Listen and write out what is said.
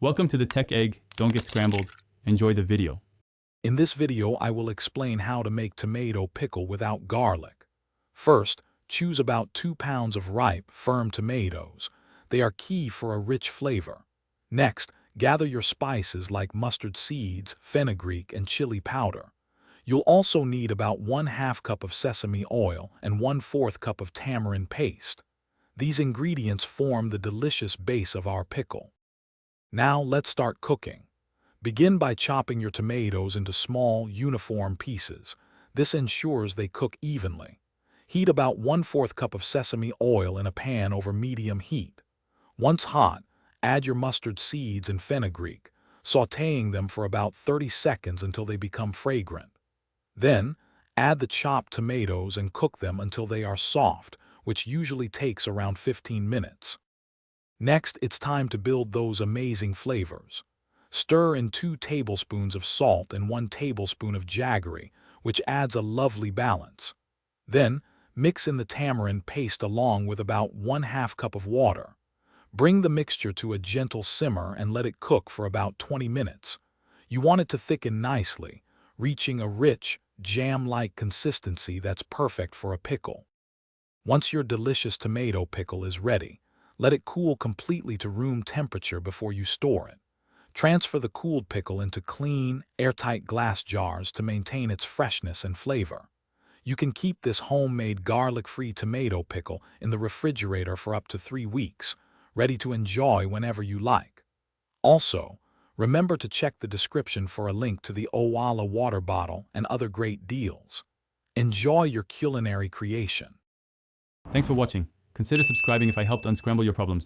Welcome to the Tech Egg. Don't get scrambled. Enjoy the video. In this video, I will explain how to make tomato pickle without garlic. First, choose about 2 pounds of ripe, firm tomatoes. They are key for a rich flavor. Next, gather your spices like mustard seeds, fenugreek, and chili powder. You'll also need about 1/2 cup of sesame oil and 1/4 cup of tamarind paste. These ingredients form the delicious base of our pickle. Now let's start cooking. Begin by chopping your tomatoes into small, uniform pieces. This ensures they cook evenly. Heat about 1/4 cup of sesame oil in a pan over medium heat. Once hot, add your mustard seeds and fenugreek, sautéing them for about 30 seconds until they become fragrant. Then, add the chopped tomatoes and cook them until they are soft, which usually takes around 15 minutes. Next, it's time to build those amazing flavors. Stir in 2 tablespoons of salt and 1 tablespoon of jaggery, which adds a lovely balance. Then, mix in the tamarind paste along with about 1/2 cup of water. Bring the mixture to a gentle simmer and let it cook for about 20 minutes. You want it to thicken nicely, reaching a rich, jam-like consistency that's perfect for a pickle. Once your delicious tomato pickle is ready, let it cool completely to room temperature before you store it. Transfer the cooled pickle into clean, airtight glass jars to maintain its freshness and flavor. You can keep this homemade garlic-free tomato pickle in the refrigerator for up to 3 weeks, ready to enjoy whenever you like. Also, remember to check the description for a link to the Owala water bottle and other great deals. Enjoy your culinary creation. Thanks for watching. Consider subscribing if I helped unscramble your problems.